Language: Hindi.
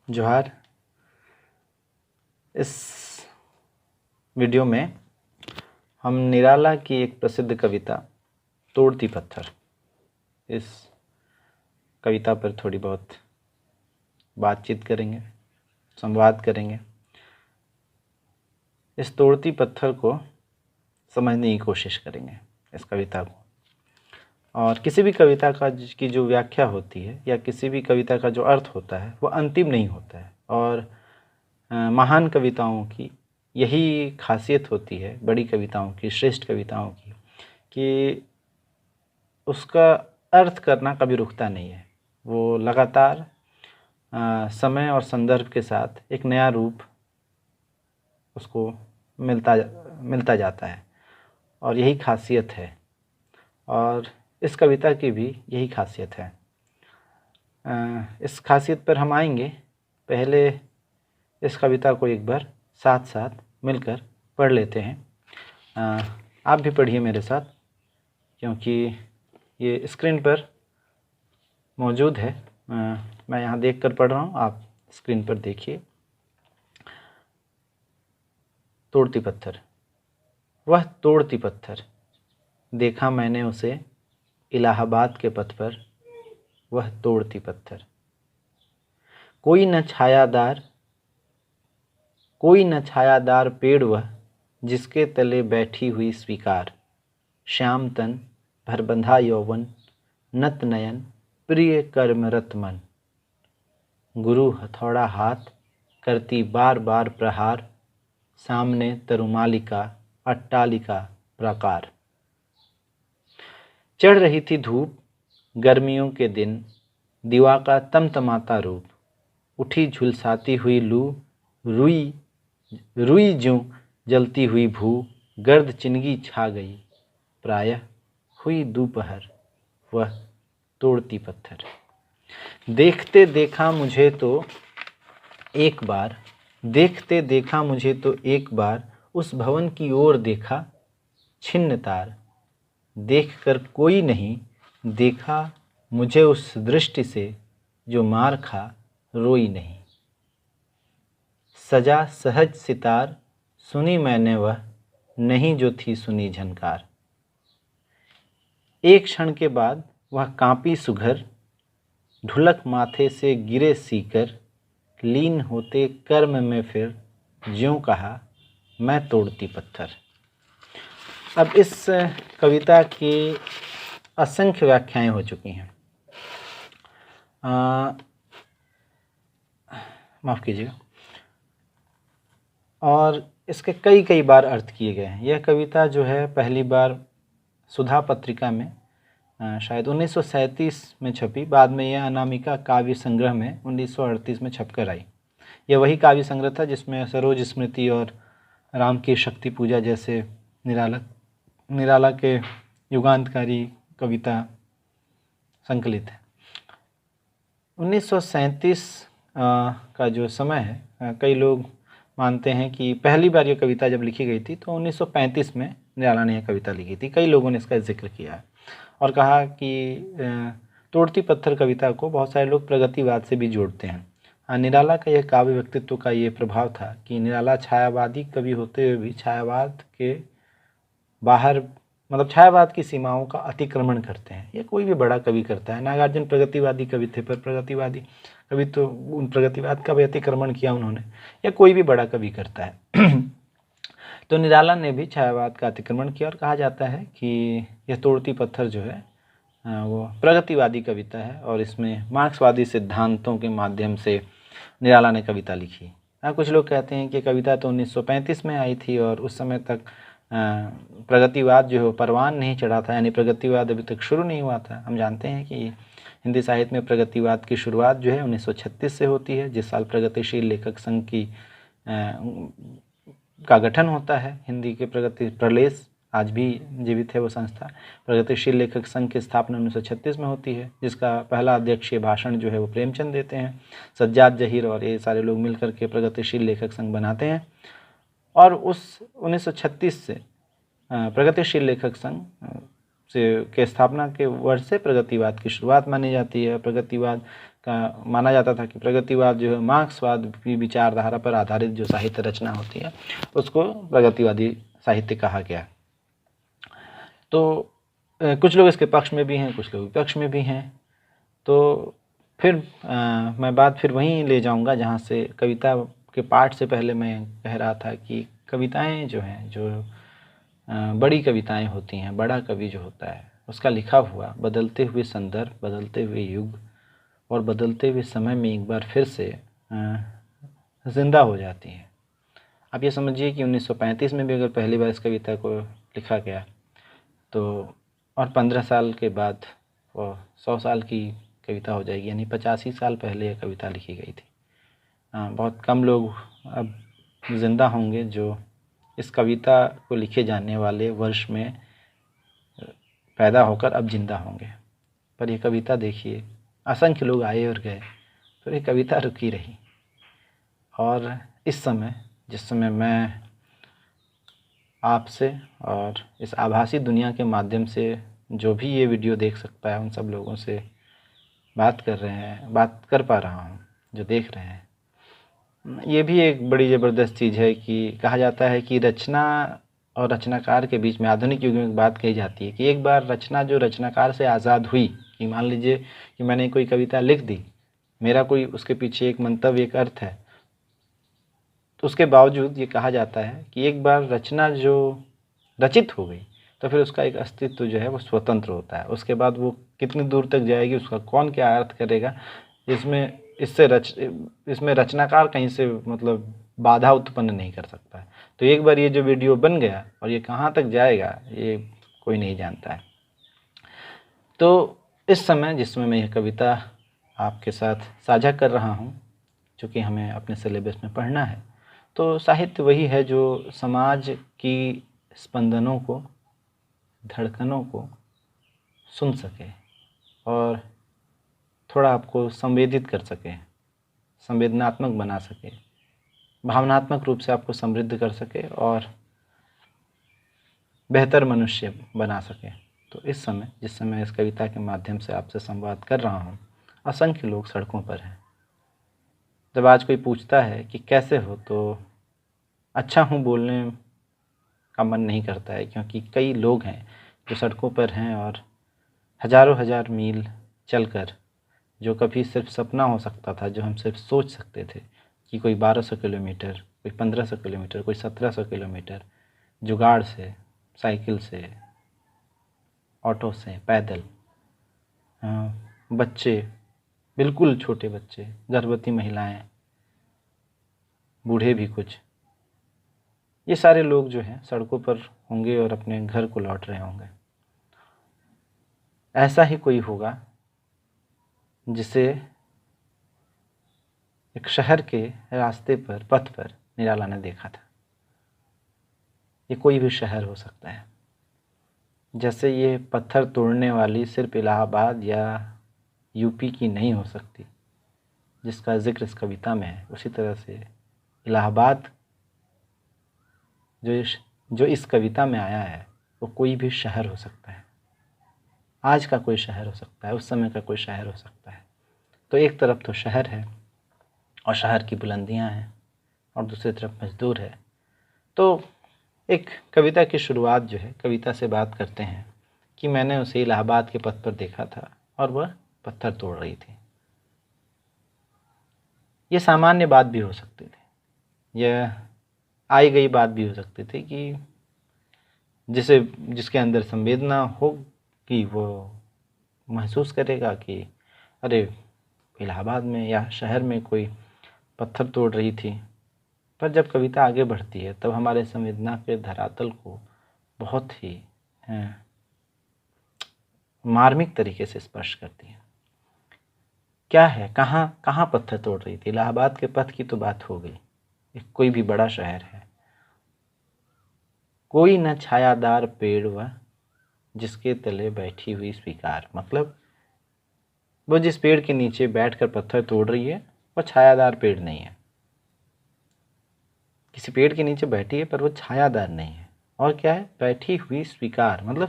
जोहार। इस वीडियो में हम निराला की एक प्रसिद्ध कविता तोड़ती पत्थर, इस कविता पर थोड़ी बहुत बातचीत करेंगे, संवाद करेंगे। इस तोड़ती पत्थर को समझने की कोशिश करेंगे, इस कविता को। और किसी भी कविता की जो व्याख्या होती है या किसी भी कविता का जो अर्थ होता है वो अंतिम नहीं होता है। और महान कविताओं की यही खासियत होती है, बड़ी कविताओं की, श्रेष्ठ कविताओं की, कि उसका अर्थ करना कभी रुकता नहीं है। वो लगातार समय और संदर्भ के साथ एक नया रूप उसको मिलता जाता है, और यही खासियत है। और इस कविता की भी यही खासियत है। इस खासियत पर हम आएंगे। पहले इस कविता को एक बार साथ साथ मिलकर पढ़ लेते हैं। आप भी पढ़िए मेरे साथ, क्योंकि ये स्क्रीन पर मौजूद है। मैं यहाँ देखकर पढ़ रहा हूँ, आप स्क्रीन पर देखिए। तोड़ती पत्थर। वह तोड़ती पत्थर, देखा मैंने उसे इलाहाबाद के पथ पर। वह तोड़ती पत्थर, कोई न छायादार पेड़ वह, जिसके तले बैठी हुई स्वीकार। श्याम तन, भरबंधा यौवन, नत नयन, प्रिय कर्मरत मन। गुरु हथौड़ा हाथ, करती बार बार प्रहार। सामने तरुमालिका, अट्टालिका प्राकार। चढ़ रही थी धूप, गर्मियों के दिन, दीवा का तमतमाता रूप। उठी झुलसाती हुई लू, रुई ज्यों जलती हुई भू। गर्द चिनगी छा गई, प्रायः हुई दोपहर। वह तोड़ती पत्थर। देखते देखा मुझे तो एक बार, उस भवन की ओर देखा छिन्न तार। देख कर कोई नहीं देखा मुझे उस दृष्टि से, जो मार खा रोई नहीं। सजा सहज सितार, सुनी मैंने वह, नहीं जो थी सुनी झनकार। एक क्षण के बाद वह कांपी सुघर, ढुलक माथे से गिरे सीकर। लीन होते कर्म में फिर, ज्यों कहा मैं तोड़ती पत्थर। अब इस कविता की असंख्य व्याख्याएं हो चुकी हैं। माफ़ कीजिएगा। और इसके कई बार अर्थ किए गए हैं। यह कविता जो है पहली बार सुधा पत्रिका में शायद 1937 में छपी। बाद में यह अनामिका काव्य संग्रह में 1938 में छपकर आई। यह वही काव्य संग्रह था जिसमें सरोज स्मृति और राम की शक्ति पूजा जैसे निराला के युगांतकारी कविता संकलित है। 1937 का जो समय है, कई लोग मानते हैं कि पहली बार यह कविता जब लिखी गई थी तो 1935 में निराला ने यह कविता लिखी थी। कई लोगों ने इसका जिक्र किया है और कहा कि तोड़ती पत्थर कविता को बहुत सारे लोग प्रगतिवाद से भी जोड़ते हैं। निराला का यह काव्य व्यक्तित्व का ये प्रभाव था कि निराला छायावादी कवि होते हुए भी छायावाद के बाहर, मतलब छायावाद की सीमाओं का अतिक्रमण करते हैं। ये कोई भी बड़ा कवि करता है। नागार्जुन प्रगतिवादी कवि थे, पर प्रगतिवादी कवि तो उन प्रगतिवाद का भी अतिक्रमण किया उन्होंने। या कोई भी बड़ा कवि करता है। तो निराला ने भी छायावाद का अतिक्रमण किया, और कहा जाता है कि यह तोड़ती पत्थर जो है वो प्रगतिवादी कविता है, और इसमें मार्क्सवादी सिद्धांतों के माध्यम से निराला ने कविता लिखी। कुछ लोग कहते हैं कि कविता तो 1935 में आई थी और उस समय तक प्रगतिवाद जो है परवान नहीं चढ़ा था, यानी प्रगतिवाद अभी तक शुरू नहीं हुआ था। हम जानते हैं कि हिंदी साहित्य में प्रगतिवाद की शुरुआत जो है 1936 से होती है, जिस साल प्रगतिशील लेखक संघ का गठन होता है। हिंदी के प्रगति प्रलेस आज भी जीवित है वो संस्था। प्रगतिशील लेखक संघ की स्थापना 1936 में होती है, जिसका पहला अध्यक्षीय भाषण जो है वो प्रेमचंद देते हैं। सज्जाद जहीर और ये सारे लोग मिलकर के प्रगतिशील लेखक संघ बनाते हैं। और उस 1936 से प्रगतिशील लेखक संघ के स्थापना के वर्ष से प्रगतिवाद की शुरुआत मानी जाती है। प्रगतिवाद का माना जाता था कि प्रगतिवाद जो है मार्क्सवाद की विचारधारा पर आधारित जो साहित्य रचना होती है उसको प्रगतिवादी साहित्य कहा गया। तो कुछ लोग इसके पक्ष में भी हैं, कुछ लोग विपक्ष में भी हैं। तो फिर मैं बात फिर वहीं ले जाऊंगा जहाँ से कविता के पाठ से पहले मैं कह रहा था कि कविताएं जो हैं, जो बड़ी कविताएं होती हैं, बड़ा कवि जो होता है उसका लिखा हुआ बदलते हुए संदर्भ, बदलते हुए युग और बदलते हुए समय में एक बार फिर से ज़िंदा हो जाती है। आप ये समझिए कि 1935 में भी अगर पहली बार इस कविता को लिखा गया तो और 15 साल के बाद वो 100 साल की कविता हो जाएगी, यानी 85 साल पहले यह कविता लिखी गई थी। बहुत कम लोग अब ज़िंदा होंगे जो इस कविता को लिखे जाने वाले वर्ष में पैदा होकर अब जिंदा होंगे। पर यह कविता देखिए, असंख्य लोग आए और गए, फिर ये कविता रुकी रही। और इस समय, जिस समय मैं आपसे और इस आभासी दुनिया के माध्यम से जो भी ये वीडियो देख सकता है उन सब लोगों से बात कर पा रहा हूँ, जो देख रहे हैं, ये भी एक बड़ी ज़बरदस्त चीज़ है कि कहा जाता है कि रचना और रचनाकार के बीच में आधुनिक युग में एक बात कही जाती है कि एक बार रचना जो रचनाकार से आज़ाद हुई, कि मान लीजिए कि मैंने कोई कविता लिख दी, मेरा कोई उसके पीछे एक मंतव्य, एक अर्थ है, तो उसके बावजूद ये कहा जाता है कि एक बार रचना जो रचित हो गई तो फिर उसका एक अस्तित्व जो है वो स्वतंत्र होता है। उसके बाद वो कितनी दूर तक जाएगी, उसका कौन क्या अर्थ करेगा, इसमें रचनाकार कहीं से मतलब बाधा उत्पन्न नहीं कर सकता है। तो एक बार ये जो वीडियो बन गया और ये कहाँ तक जाएगा ये कोई नहीं जानता है। तो इस समय जिस समय मैं यह कविता आपके साथ साझा कर रहा हूँ, चूँकि हमें अपने सिलेबस में पढ़ना है, तो साहित्य वही है जो समाज की स्पंदनों को, धड़कनों को सुन सके और थोड़ा आपको संवेदित कर सके, संवेदनात्मक बना सके, भावनात्मक रूप से आपको समृद्ध कर सके और बेहतर मनुष्य बना सके। तो इस समय, जिस समय इस कविता के माध्यम से आपसे संवाद कर रहा हूँ, असंख्य लोग सड़कों पर हैं। जब आज कोई पूछता है कि कैसे हो, तो अच्छा हूँ बोलने का मन नहीं करता है, क्योंकि कई लोग हैं जो सड़कों पर हैं और हज़ारों हज़ार मील चलकर, जो कभी सिर्फ सपना हो सकता था, जो हम सिर्फ सोच सकते थे कि कोई 1200 किलोमीटर, कोई 1500 किलोमीटर, कोई 1700 किलोमीटर जुगाड़ से, साइकिल से, ऑटो से, पैदल, बच्चे, बिल्कुल छोटे बच्चे, गर्भवती महिलाएं, बूढ़े भी कुछ, ये सारे लोग जो हैं सड़कों पर होंगे और अपने घर को लौट रहे होंगे। ऐसा ही कोई होगा जिसे एक शहर के रास्ते पर, पथ पर निराला ने देखा था। ये कोई भी शहर हो सकता है। जैसे ये पत्थर तोड़ने वाली सिर्फ इलाहाबाद या यूपी की नहीं हो सकती जिसका जिक्र इस कविता में है, उसी तरह से इलाहाबाद जो इस कविता में आया है वो कोई भी शहर हो सकता है। आज का कोई शहर हो सकता है, उस समय का कोई शहर हो सकता है। तो एक तरफ तो शहर है और शहर की बुलंदियां हैं और दूसरी तरफ मजदूर है। तो एक कविता की शुरुआत जो है, कविता से बात करते हैं कि मैंने उसे इलाहाबाद के पथ पर देखा था और वह पत्थर तोड़ रही थी। ये सामान्य बात भी हो सकती थी, यह आई गई बात भी हो सकती थी कि जिसके अंदर संवेदना हो कि वो महसूस करेगा कि अरे इलाहाबाद में या शहर में कोई पत्थर तोड़ रही थी। पर जब कविता आगे बढ़ती है तब हमारे संवेदना के धरातल को बहुत ही मार्मिक तरीके से स्पर्श करती है। क्या है, कहाँ कहाँ पत्थर तोड़ रही थी? इलाहाबाद के पथ की तो बात हो गई, कोई भी बड़ा शहर है। कोई न छायादार पेड़ वह जिसके तले बैठी हुई स्वीकार, मतलब वो जिस पेड़ के नीचे बैठकर पत्थर तोड़ रही है वह छायादार पेड़ नहीं है। किसी पेड़ के नीचे बैठी है पर वो छायादार नहीं है। और क्या है? बैठी हुई स्वीकार, मतलब